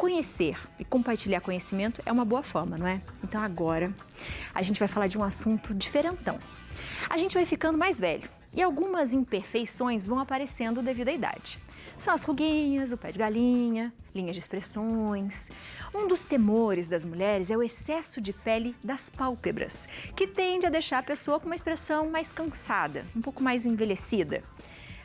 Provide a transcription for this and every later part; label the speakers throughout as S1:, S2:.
S1: Conhecer e compartilhar conhecimento é uma boa forma, não é? Então agora a gente vai falar de um assunto diferentão. A gente vai ficando mais velho e algumas imperfeições vão aparecendo devido à idade. São as ruguinhas, o pé de galinha, linhas de expressões. Um dos temores das mulheres é o excesso de pele das pálpebras, que tende a deixar a pessoa com uma expressão mais cansada, um pouco mais envelhecida.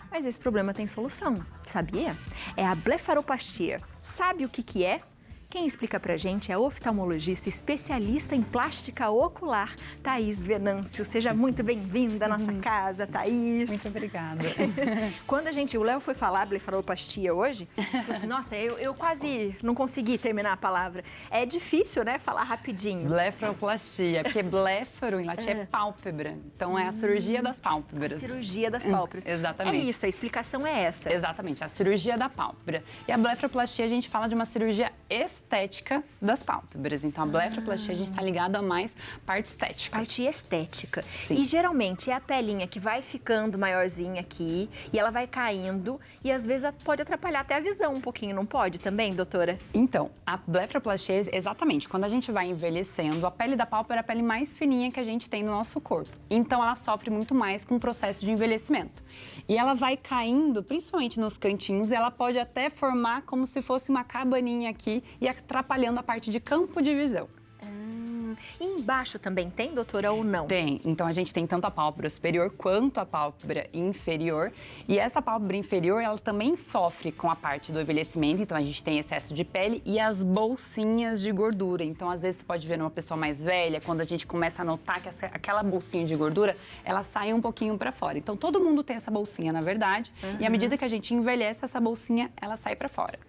S1: Mas esse problema tem solução, sabia? É a blefaroplastia. Sabe o que é? Quem explica pra gente é a oftalmologista especialista em plástica ocular, Thaís Venâncio. Seja muito bem-vinda à nossa casa, Thaís.
S2: Muito obrigada.
S1: Quando o Léo foi falar blefaroplastia hoje, falou assim, nossa, eu quase não consegui terminar a palavra. É difícil, né, falar rapidinho.
S2: Blefaroplastia, porque blefaro em latim é pálpebra. Então é a cirurgia das pálpebras.
S1: A cirurgia das pálpebras.
S2: Exatamente.
S1: É isso, a explicação é essa.
S2: Exatamente, a cirurgia da pálpebra. E a blefaroplastia a gente fala de uma cirurgia estética das pálpebras. Então, a blefaroplastia a gente está ligado a mais parte estética.
S1: Parte estética.
S2: Sim.
S1: E geralmente é a pelinha que vai ficando maiorzinha aqui e ela vai caindo e às vezes pode atrapalhar até a visão um pouquinho, não pode também, doutora?
S2: Então, a blefaroplastia, exatamente, quando a gente vai envelhecendo, a pele da pálpebra é a pele mais fininha que a gente tem no nosso corpo. Então, ela sofre muito mais com o processo de envelhecimento. E ela vai caindo, principalmente nos cantinhos, e ela pode até formar como se fosse uma cabaninha aqui e atrapalhando a parte de campo de visão.
S1: E embaixo também tem, doutora, ou não?
S2: Tem. Então, a gente tem tanto a pálpebra superior quanto a pálpebra inferior. E essa pálpebra inferior, ela também sofre com a parte do envelhecimento. Então, a gente tem excesso de pele e as bolsinhas de gordura. Então, às vezes, você pode ver numa pessoa mais velha, quando a gente começa a notar que aquela bolsinha de gordura, ela sai um pouquinho para fora. Então, todo mundo tem essa bolsinha, na verdade. E à medida que a gente envelhece, essa bolsinha, ela sai para fora.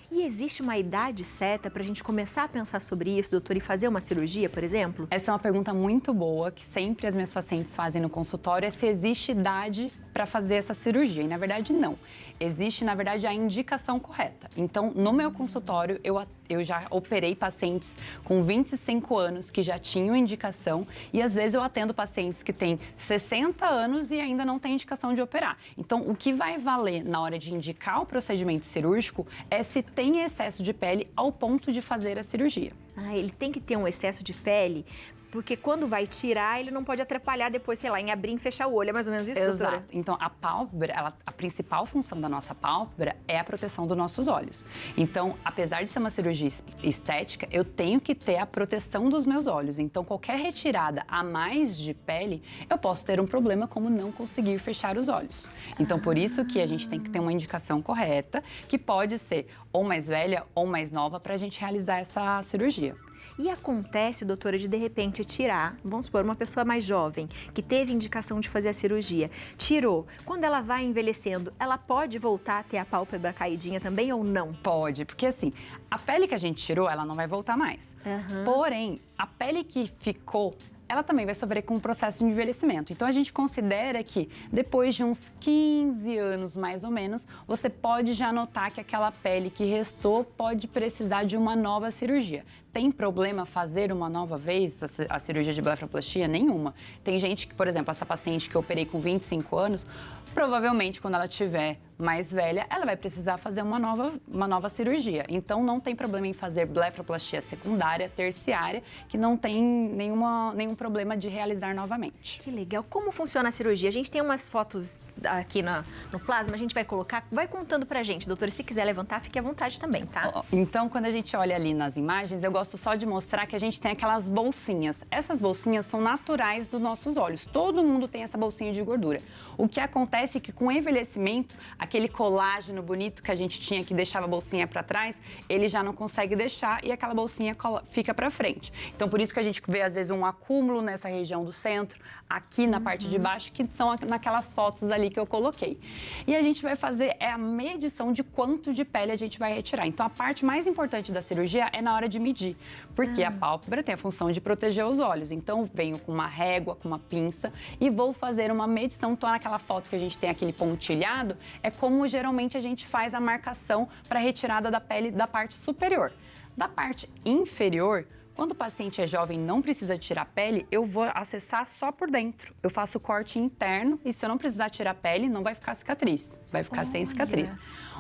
S1: E existe uma idade certa para a gente começar a pensar sobre isso, doutor, e fazer uma cirurgia, por exemplo?
S2: Essa é uma pergunta muito boa, que sempre as minhas pacientes fazem no consultório, é se existe idade para fazer essa cirurgia. E, na verdade, não. Existe, na verdade, a indicação correta. Então, no meu consultório, eu já operei pacientes com 25 anos que já tinham indicação e, às vezes, eu atendo pacientes que têm 60 anos e ainda não têm indicação de operar. Então, o que vai valer na hora de indicar o procedimento cirúrgico é se tem excesso de pele ao ponto de fazer a cirurgia.
S1: Ah, ele tem que ter um excesso de pele, porque quando vai tirar, ele não pode atrapalhar depois, sei lá, em abrir e fechar o olho. É mais ou menos isso, doutora?
S2: Exato. Então, a pálpebra, a principal função da nossa pálpebra é a proteção dos nossos olhos. Então, apesar de ser uma cirurgia estética, eu tenho que ter a proteção dos meus olhos. Então, qualquer retirada a mais de pele, eu posso ter um problema como não conseguir fechar os olhos. Então, por isso que a gente tem que ter uma indicação correta, que pode ser ou mais velha ou mais nova, para a gente realizar essa cirurgia.
S1: E acontece, doutora, de repente tirar, vamos supor, uma pessoa mais jovem, que teve indicação de fazer a cirurgia, tirou. Quando ela vai envelhecendo, ela pode voltar a ter a pálpebra caidinha também ou não?
S2: Pode, porque assim, a pele que a gente tirou, ela não vai voltar mais. Porém, a pele que ficou, ela também vai sofrer com um processo de envelhecimento. Então, a gente considera que depois de uns 15 anos, mais ou menos, você pode já notar que aquela pele que restou pode precisar de uma nova cirurgia. Tem problema fazer uma nova vez a cirurgia de blefaroplastia? Nenhuma. Tem gente que, por exemplo, essa paciente que eu operei com 25 anos, provavelmente quando ela tiver mais velha, ela vai precisar fazer uma nova cirurgia. Então, não tem problema em fazer blefaroplastia secundária, terciária, que não tem nenhum problema de realizar novamente.
S1: Que legal. Como funciona a cirurgia? A gente tem umas fotos aqui no plasma, a gente vai colocar. Vai contando pra gente, doutora. Se quiser levantar, fique à vontade também, tá?
S2: Então, quando a gente olha ali nas imagens, eu gosto só de mostrar que a gente tem aquelas bolsinhas. Essas bolsinhas são naturais dos nossos olhos. Todo mundo tem essa bolsinha de gordura. O que acontece é que com o envelhecimento, aquele colágeno bonito que a gente tinha que deixava a bolsinha para trás, ele já não consegue deixar e aquela bolsinha fica para frente. Então, por isso que a gente vê às vezes um acúmulo nessa região do centro, aqui na parte de baixo, que são naquelas fotos ali que eu coloquei. E a gente vai fazer a medição de quanto de pele a gente vai retirar. Então, a parte mais importante da cirurgia é na hora de medir, porque a pálpebra tem a função de proteger os olhos. Então, venho com uma régua, com uma pinça e vou fazer uma medição. Então, naquela foto que a gente tem aquele pontilhado, é como geralmente a gente faz a marcação para retirada da pele da parte superior. Da parte inferior, Quando o paciente é jovem e não precisa tirar a pele, eu vou acessar só por dentro. Eu faço o corte interno e se eu não precisar tirar a pele, não vai ficar cicatriz. Vai ficar sem cicatriz.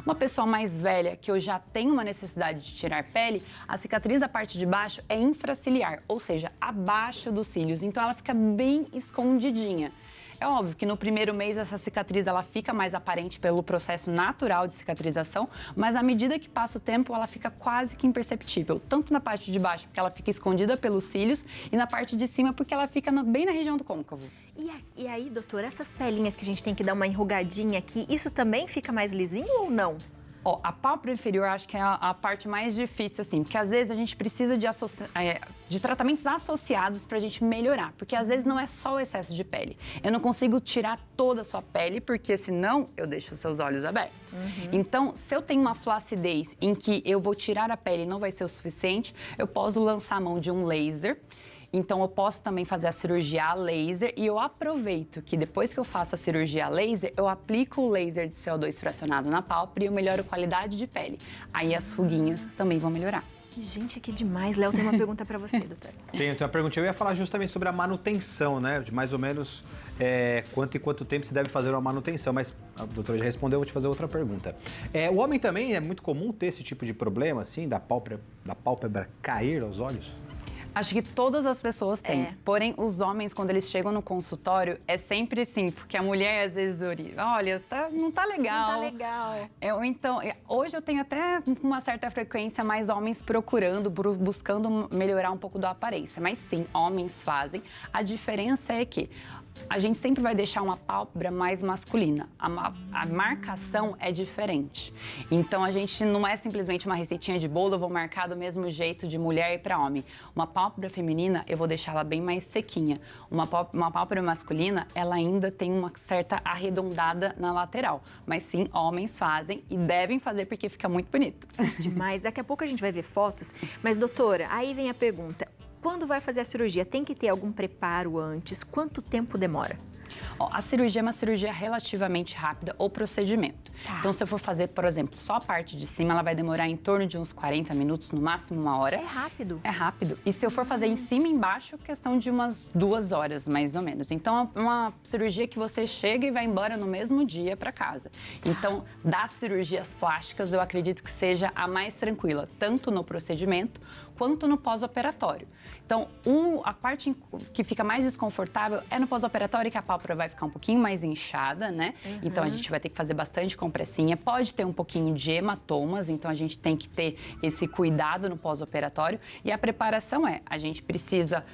S2: Uma pessoa mais velha, que eu já tenho uma necessidade de tirar pele, a cicatriz da parte de baixo é infraciliar, ou seja, abaixo dos cílios. Então, ela fica bem escondidinha. É óbvio que no primeiro mês essa cicatriz ela fica mais aparente pelo processo natural de cicatrização, mas à medida que passa o tempo ela fica quase que imperceptível, tanto na parte de baixo porque ela fica escondida pelos cílios e na parte de cima porque ela fica bem na região do côncavo.
S1: E aí, doutora, essas pelinhas que a gente tem que dar uma enrugadinha aqui, isso também fica mais lisinho ou não?
S2: Ó, a pálpebra inferior acho que é a parte mais difícil, assim, porque às vezes a gente precisa de tratamentos associados pra gente melhorar, porque às vezes não é só o excesso de pele. Eu não consigo tirar toda a sua pele, porque senão eu deixo os seus olhos abertos. Então, se eu tenho uma flacidez em que eu vou tirar a pele e não vai ser o suficiente, eu posso lançar a mão de um laser. Então, eu posso também fazer a cirurgia a laser e eu aproveito que depois que eu faço a cirurgia a laser, eu aplico o laser de CO2 fracionado na pálpebra e eu melhoro a qualidade de pele. Aí as ruguinhas também vão melhorar.
S1: Gente, que demais. Léo, tem uma pergunta para você, doutora.
S3: Tenho uma pergunta. Eu ia falar justamente sobre a manutenção, né? De mais ou menos quanto tempo se deve fazer uma manutenção. Mas a doutora já respondeu, eu vou te fazer outra pergunta. O homem também é muito comum ter esse tipo de problema, assim, da pálpebra cair aos olhos?
S2: Acho que todas as pessoas têm. Porém, os homens, quando eles chegam no consultório, é sempre assim, porque a mulher às vezes olha, não tá legal.
S1: Não tá legal.
S2: Então, hoje eu tenho até uma certa frequência mais homens procurando, buscando melhorar um pouco da aparência. Mas sim, homens fazem. A diferença é que a gente sempre vai deixar uma pálpebra mais masculina. A marcação é diferente. Então, a gente não é simplesmente uma receitinha de bolo, eu vou marcar do mesmo jeito de mulher e para homem. Uma pálpebra feminina, eu vou deixar ela bem mais sequinha. Uma pálpebra masculina, ela ainda tem uma certa arredondada na lateral. Mas sim, homens fazem e devem fazer porque fica muito bonito.
S1: Demais. Daqui a pouco a gente vai ver fotos. Mas, doutora, aí vem a pergunta. Quando vai fazer a cirurgia, tem que ter algum preparo antes? Quanto tempo demora?
S2: A cirurgia é uma cirurgia relativamente rápida, ou procedimento. Então, se eu for fazer, por exemplo, só a parte de cima, ela vai demorar em torno de uns 40 minutos, no máximo 1 hora.
S1: É rápido?
S2: É rápido. E se eu for fazer em cima e embaixo, questão de umas 2 horas, mais ou menos. Então, é uma cirurgia que você chega e vai embora no mesmo dia para casa. Então, das cirurgias plásticas, eu acredito que seja a mais tranquila, tanto no procedimento quanto no pós-operatório. Então, a parte que fica mais desconfortável é no pós-operatório, que a pálpebra vai ficar um pouquinho mais inchada, né? Então, a gente vai ter que fazer bastante compressinha. Pode ter um pouquinho de hematomas, então a gente tem que ter esse cuidado no pós-operatório. E a preparação a gente precisa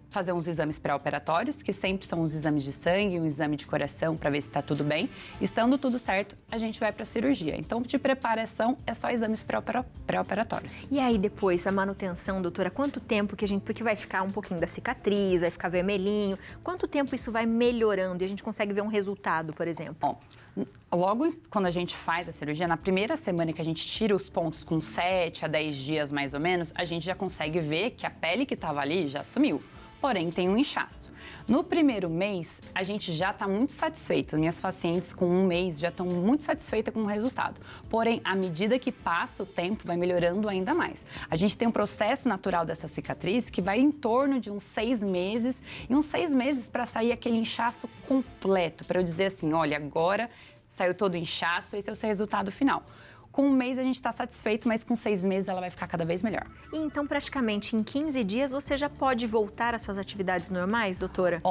S2: fazer uns exames pré-operatórios, que sempre são os exames de sangue, um exame de coração para ver se está tudo bem. Estando tudo certo, a gente vai para a cirurgia. Então, de preparação, é só exames pré-operatórios.
S1: E aí, depois, a manutenção, doutora, quanto tempo porque vai ficar um pouquinho da cicatriz, vai ficar vermelhinho, quanto tempo isso vai melhorando e a gente consegue ver um resultado, por exemplo?
S2: Bom, logo quando a gente faz a cirurgia, na primeira semana que a gente tira os pontos com 7 a 10 dias mais ou menos, a gente já consegue ver que a pele que estava ali já sumiu. Porém, tem um inchaço. No primeiro mês, a gente já está muito satisfeito. Minhas pacientes com 1 mês já estão muito satisfeitas com o resultado. Porém, à medida que passa o tempo, vai melhorando ainda mais. A gente tem um processo natural dessa cicatriz que vai em torno de uns 6 meses. E uns 6 meses para sair aquele inchaço completo. Para eu dizer assim, olha, agora saiu todo o inchaço, esse é o seu resultado final. Com 1 mês a gente está satisfeito, mas com 6 meses ela vai ficar cada vez melhor.
S1: E então, praticamente em 15 dias, você já pode voltar às suas atividades normais, doutora?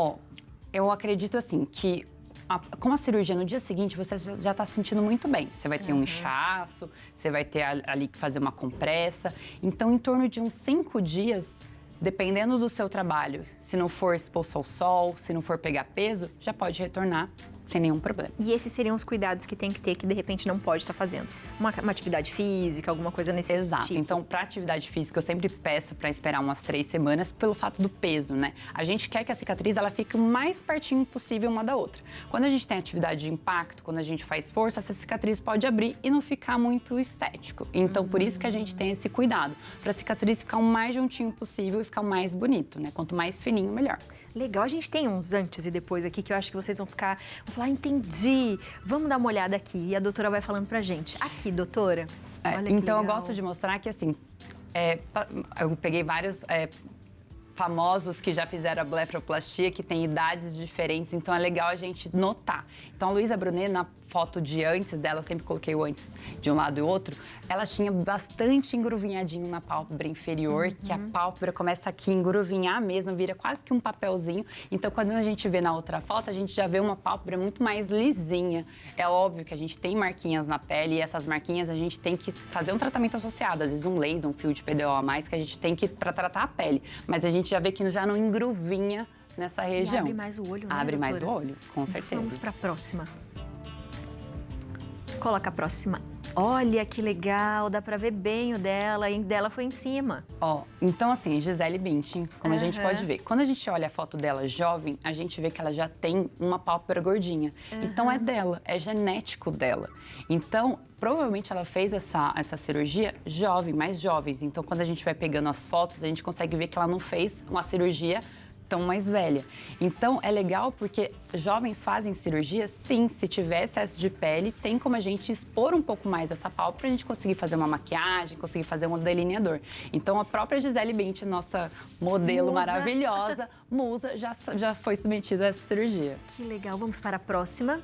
S2: Eu acredito assim que com a cirurgia no dia seguinte, você já está se sentindo muito bem. Você vai ter um inchaço, você vai ter ali que fazer uma compressa. Então, em torno de uns 5 dias, dependendo do seu trabalho, se não for exposto ao sol, se não for pegar peso, já pode retornar sem nenhum problema.
S1: E esses seriam os cuidados que tem que ter, que de repente não pode estar fazendo? Uma atividade física, alguma coisa nesse
S2: Exato.
S1: tipo?
S2: Então, para atividade física, eu sempre peço para esperar umas 3 semanas pelo fato do peso, né? A gente quer que a cicatriz ela fique o mais pertinho possível uma da outra. Quando a gente tem atividade de impacto, quando a gente faz força, essa cicatriz pode abrir e não ficar muito estético. Então, por isso que a gente tem esse cuidado, para a cicatriz ficar o mais juntinho possível e ficar o mais bonito, né? Quanto mais fininho, melhor.
S1: Legal, a gente tem uns antes e depois aqui que eu acho que vocês vão falar, entendi, vamos dar uma olhada aqui. E a doutora vai falando pra gente. Aqui, doutora, olha que
S2: então,
S1: legal.
S2: eu gosto de mostrar que, assim, Eu peguei vários famosos que já fizeram a blefaroplastia, que têm idades diferentes, então é legal a gente notar. Então, a Luísa Brunet, na foto de antes dela, eu sempre coloquei o antes de um lado e outro, ela tinha bastante engruvinhadinho na pálpebra inferior, que a pálpebra começa aqui a engruvinhar mesmo, vira quase que um papelzinho. Então, quando a gente vê na outra foto, a gente já vê uma pálpebra muito mais lisinha. É óbvio que a gente tem marquinhas na pele e essas marquinhas a gente tem que fazer um tratamento associado, às vezes um laser, um fio de PDO a mais, que a gente tem que para tratar a pele. Mas a gente já vê que já não engruvinha nessa região.
S1: E abre mais o olho, né,
S2: Abre
S1: doutora?
S2: mais o olho, com certeza.
S1: Vamos para a próxima. Coloca a próxima. Olha que legal, dá pra ver bem o dela, e dela foi em cima.
S2: Então assim, Gisele Bündchen, como a gente pode ver, quando a gente olha a foto dela jovem, a gente vê que ela já tem uma pálpebra gordinha. Então é dela, é genético dela. Então, provavelmente ela fez essa cirurgia jovem, mais jovens. Então, quando a gente vai pegando as fotos, a gente consegue ver que ela não fez uma cirurgia tão mais velha. Então, é legal porque jovens fazem cirurgia, sim, se tiver excesso de pele, tem como a gente expor um pouco mais essa pálpebra pra gente conseguir fazer uma maquiagem, conseguir fazer um delineador. Então, a própria Gisele Bündchen, nossa modelo maravilhosa, musa, já foi submetida a essa cirurgia.
S1: Que legal, vamos para a próxima.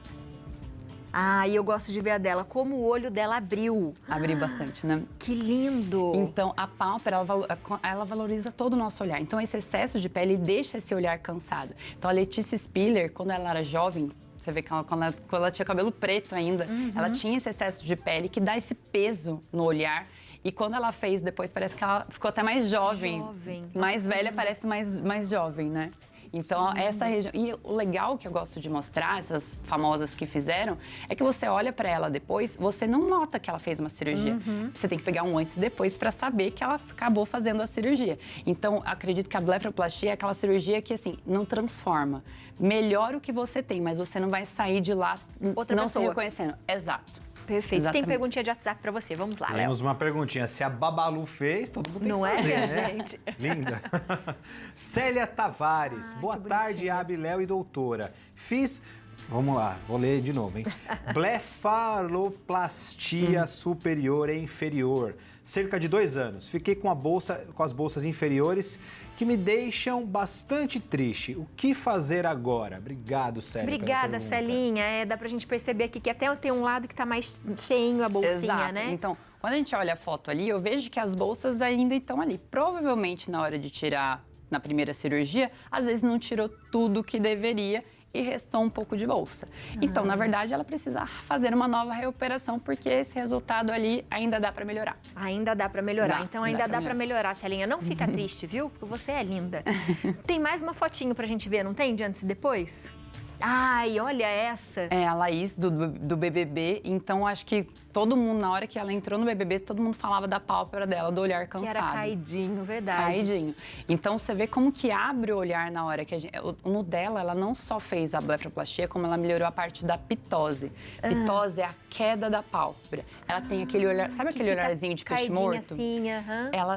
S1: Ah, e eu gosto de ver a dela, como o olho dela abriu.
S2: Abriu bastante, né?
S1: Que lindo!
S2: Então, a pálpebra, ela valoriza todo o nosso olhar. Então, esse excesso de pele deixa esse olhar cansado. Então, a Letícia Spiller, quando ela era jovem, você vê que quando ela tinha cabelo preto ainda, ela tinha esse excesso de pele que dá esse peso no olhar. E quando ela fez, depois parece que ela ficou até mais jovem. Mais velha, parece mais jovem, né? Então, essa região... E o legal que eu gosto de mostrar, essas famosas que fizeram, é que você olha pra ela depois, você não nota que ela fez uma cirurgia. Você tem que pegar um antes e depois pra saber que ela acabou fazendo a cirurgia. Então, acredito que a blefaroplastia é aquela cirurgia que, assim, não transforma. Melhora o que você tem, mas você não vai sair de lá não se reconhecendo. Exato.
S1: Perfeito.
S2: Exatamente.
S1: Tem perguntinha de WhatsApp pra você. Vamos lá, Léo.
S3: Temos uma perguntinha. Se a Babalu fez, todo mundo tem
S1: Não
S3: que fazer,
S1: é,
S3: né?
S1: gente?
S3: Linda. Célia Tavares. Boa tarde, Abi, Léo e doutora. Fiz... Vamos lá, vou ler de novo, hein? Blefaroplastia superior e inferior. Cerca de 2 anos. Fiquei com as bolsas inferiores que me deixam bastante triste. O que fazer agora? Obrigado, Célia.
S1: Obrigada, Celinha. Dá pra gente perceber aqui que até tem um lado que tá mais cheinho a bolsinha,
S2: Exato.
S1: né?
S2: Então, quando a gente olha a foto ali, eu vejo que as bolsas ainda estão ali. Provavelmente, na hora de tirar na primeira cirurgia, às vezes não tirou tudo que deveria e restou um pouco de bolsa. Então, na verdade, ela precisa fazer uma nova reoperação, porque esse resultado ali ainda dá para melhorar.
S1: Ainda dá para melhorar. Então, ainda dá para melhorar, Celinha. Não fica triste, viu? Porque você é linda. Tem mais uma fotinho pra gente ver, não tem? De antes e depois? Ai, olha essa.
S2: É a Laís do BBB, então acho que todo mundo, na hora que ela entrou no BBB, todo mundo falava da pálpebra dela, do olhar cansado.
S1: Que era caidinho, verdade.
S2: Caidinho. Então você vê como que abre o olhar na hora que a gente... No dela, ela não só fez a blefaroplastia, como ela melhorou a parte da pitose. Pitose é a queda da pálpebra. Ela tem aquele olhar, sabe aquele olharzinho de peixe morto?
S1: Assim,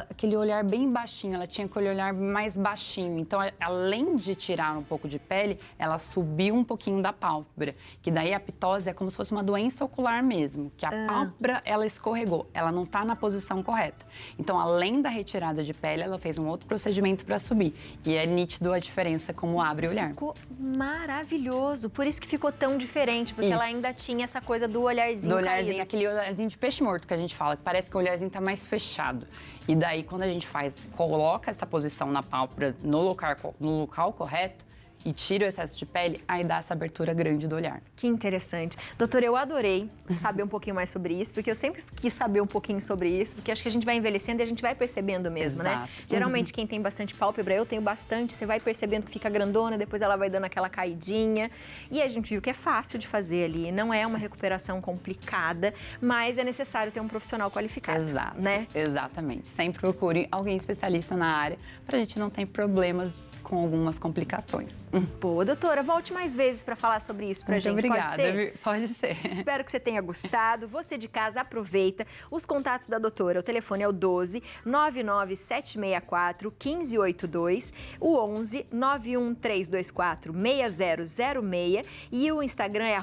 S2: Aquele olhar bem baixinho, ela tinha aquele olhar mais baixinho. Então, além de tirar um pouco de pele, ela subiu um pouquinho da pálpebra, que daí a pitose é como se fosse uma doença ocular mesmo, que a pálpebra, ela escorregou, ela não está na posição correta. Então, além da retirada de pele, ela fez um outro procedimento para subir. E é nítido a diferença como abre o olhar.
S1: Ficou maravilhoso, por isso que ficou tão diferente, porque ela ainda tinha essa coisa do olharzinho
S2: do olharzinho,
S1: caído.
S2: Aquele olharzinho de peixe morto que a gente fala, que parece que o olharzinho está mais fechado. E daí, quando a gente coloca essa posição na pálpebra no local correto, e tira o excesso de pele, aí dá essa abertura grande do olhar.
S1: Que interessante. Doutora, eu adorei saber um pouquinho mais sobre isso, porque eu sempre quis saber um pouquinho sobre isso, porque acho que a gente vai envelhecendo e a gente vai percebendo mesmo, né? Geralmente, quem tem bastante pálpebra, eu tenho bastante, você vai percebendo que fica grandona, depois ela vai dando aquela caidinha. E a gente viu que é fácil de fazer ali, não é uma recuperação complicada, mas é necessário ter um profissional qualificado.
S2: Exato,
S1: né?
S2: Exatamente. Sempre procure alguém especialista na área, pra gente não ter problemas com algumas complicações.
S1: Boa, doutora, volte mais vezes para falar sobre isso pra gente.
S2: Obrigada.
S1: Pode ser?
S2: Pode ser.
S1: Espero que você tenha gostado. Você de casa, aproveita. Os contatos da doutora, o telefone é o 12 99764 1582, o 11 91324 6006 e o Instagram é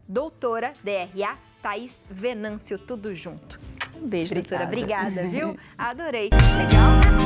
S1: @doutora, DRA Thaís Venâncio, tudo junto. Um beijo, doutora.
S2: Obrigada.
S1: Obrigada, viu? Adorei. Legal?